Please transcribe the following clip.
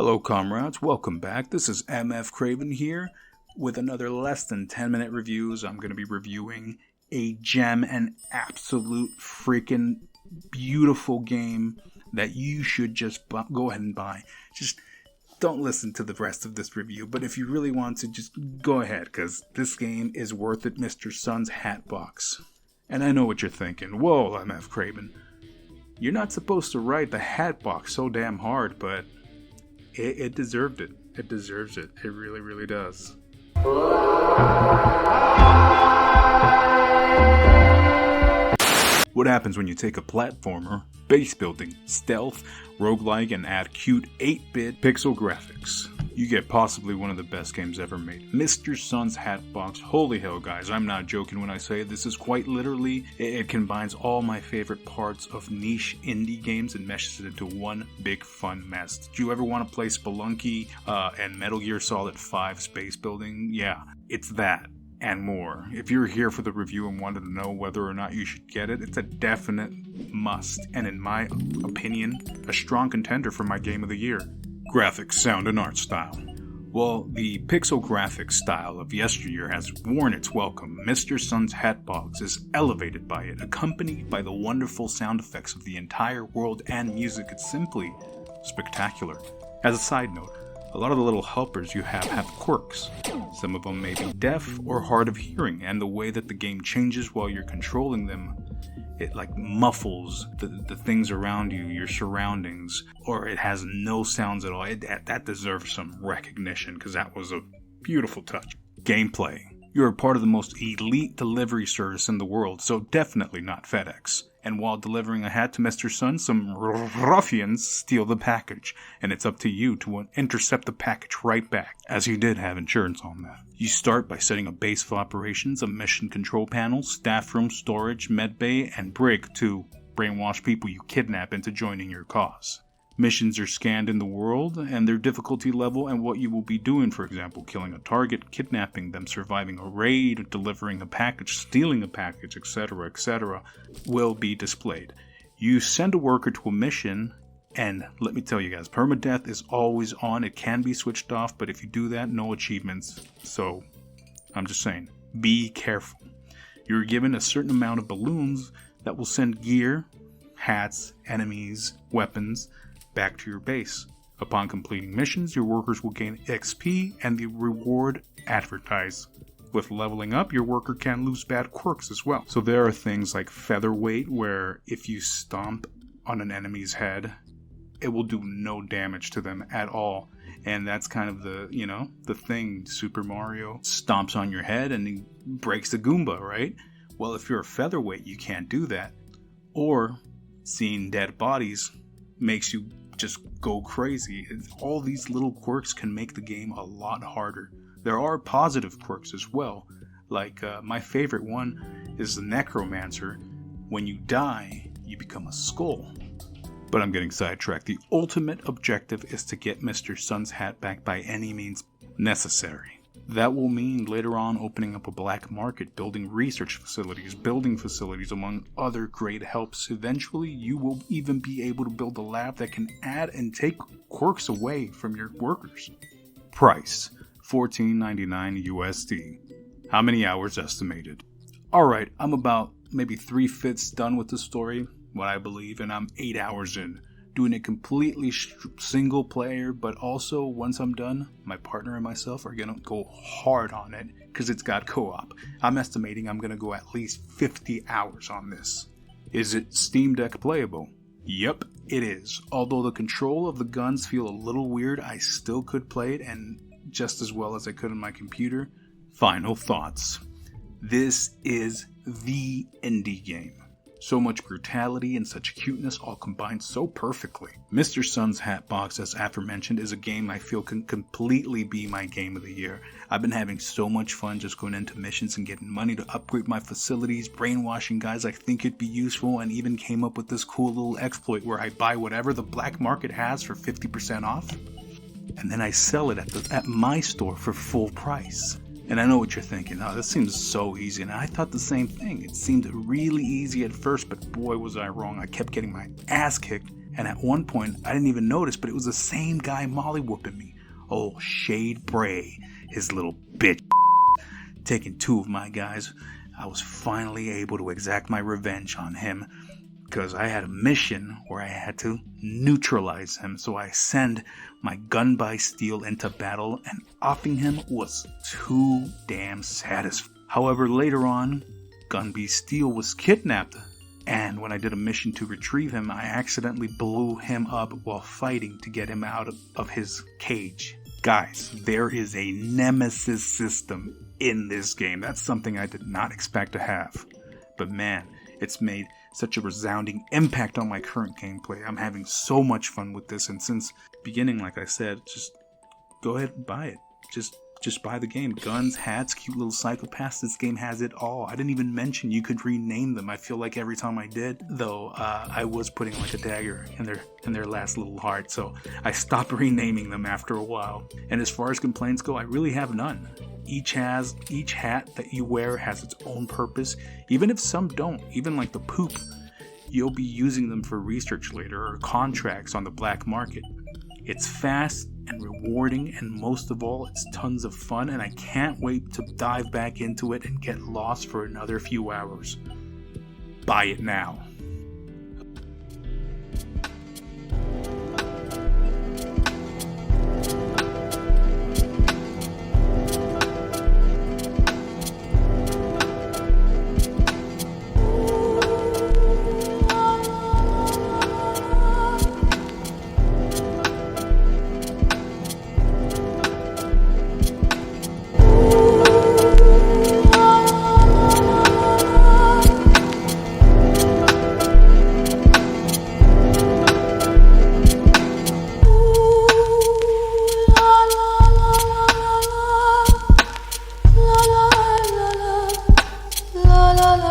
Hello comrades, welcome back. This is MF Kraven here with another less than 10-minute reviews. I'm going to be reviewing a gem and absolute freaking beautiful game that you should just go ahead and buy. Just don't listen to the rest of this review, but if you really want to, just go ahead, because this game is worth it, Mr. Sun's Hatbox. And I know what you're thinking. Whoa, MF Kraven. You're not supposed to write the Hatbox so damn hard, but it deserved it. It deserves it. It really, really does. What happens when you take a platformer, base building, stealth, roguelike, and add cute 8-bit pixel graphics? You get possibly one of the best games ever made. Mr. Sun's Hatbox. Holy hell, guys, I'm not joking when I say this is quite literally, it combines all my favorite parts of niche indie games and meshes it into one big fun mess. Did you ever want to play Spelunky and Metal Gear Solid 5 space building? Yeah, it's that and more. If you're here for the review and wanted to know whether or not you should get it, it's a definite must, and in my opinion, a strong contender for my game of the year. Graphics, sound, and art style. Well, the pixel graphics style of yesteryear has worn its welcome. Mr. Sun's Hatbox is elevated by it, accompanied by the wonderful sound effects of the entire world and music. It's simply spectacular. As a side note, a lot of the little helpers you have quirks. Some of them may be deaf or hard of hearing, and the way that the game changes while you're controlling them, it like muffles the things around you, your surroundings, or it has no sounds at all. That deserves some recognition, because that was a beautiful touch. Gameplay. You're a part of the most elite delivery service in the world, so definitely not FedEx. And while delivering a hat to Mr. Sun, some ruffians steal the package, and it's up to you to intercept the package right back, as you did have insurance on that. You start by setting a base of operations, a mission control panel, staff room, storage, medbay, and brig to brainwash people you kidnap into joining your cause. Missions are scanned in the world, and their difficulty level and what you will be doing, for example, killing a target, kidnapping them, surviving a raid, delivering a package, stealing a package, etc., will be displayed. You send a worker to a mission, and let me tell you guys, permadeath is always on. It can be switched off, but if you do that, no achievements. So, I'm just saying, be careful. You're given a certain amount of balloons that will send gear, hats, enemies, weapons, back to your base. Upon completing missions, your workers will gain XP and the reward advertised. With leveling up, your worker can lose bad quirks as well. So there are things like featherweight, where if you stomp on an enemy's head, it will do no damage to them at all. And that's kind of the thing. Super Mario stomps on your head and he breaks the Goomba, right? Well, if you're a featherweight, you can't do that. Or seeing dead bodies makes you just go crazy. All these little quirks can make the game a lot harder. There are positive quirks as well. Like my favorite one is the Necromancer. When you die, you become a skull. But I'm getting sidetracked. The ultimate objective is to get Mr. Sun's hat back by any means necessary. That will mean later on opening up a black market, building research facilities, building facilities, among other great helps. Eventually, you will even be able to build a lab that can add and take quirks away from your workers. Price, $14.99 USD. How many hours estimated? Alright, I'm about maybe 3/5 done with the story, what I believe, and I'm 8 hours in. Doing it completely single player, but also once I'm done, my partner and myself are gonna go hard on it because it's got co-op. I'm estimating I'm gonna go at least 50 hours on this. Is it Steam Deck playable? Yep, it is. Although the control of the guns feel a little weird, I still could play it, and just as well as I could on my computer. Final thoughts. This is the indie game. So much brutality and such cuteness all combined so perfectly. Mr. Sun's Hatbox, as aforementioned, is a game I feel can completely be my game of the year. I've been having so much fun just going into missions and getting money to upgrade my facilities, brainwashing guys I think it'd be useful, and even came up with this cool little exploit where I buy whatever the black market has for 50% off, and then I sell it at my store for full price. And I know what you're thinking, oh, this seems so easy, and I thought the same thing. It seemed really easy at first, but boy was I wrong. I kept getting my ass kicked And at one point, I didn't even notice, but it was the same guy molly whooping me. Oh, Shade Bray, his little bitch. Taking 2 of my guys, I was finally able to exact my revenge on him because I had a mission where I had to neutralize him. So I send my gun by steel into battle, and offing him was too damn satisfying. However, later on, Gun B Steel was kidnapped, and when I did a mission to retrieve him, I accidentally blew him up while fighting to get him out of his cage. Guys, there is a nemesis system in this game. That's something I did not expect to have. But man, it's made such a resounding impact on my current gameplay. I'm having so much fun with this, and since beginning, like I said, just go ahead and buy it. Just buy the game. Guns, hats, cute little psychopaths. This game has it all. I didn't even mention you could rename them. I feel like every time I did, though, I was putting like a dagger in their last little heart. So I stopped renaming them after a while. And as far as complaints go, I really have none. Each hat that you wear has its own purpose, even if some don't. Even like the poop, you'll be using them for research later or contracts on the black market. It's fast and rewarding, and most of all, it's tons of fun, and I can't wait to dive back into it and get lost for another few hours. Buy it now. la la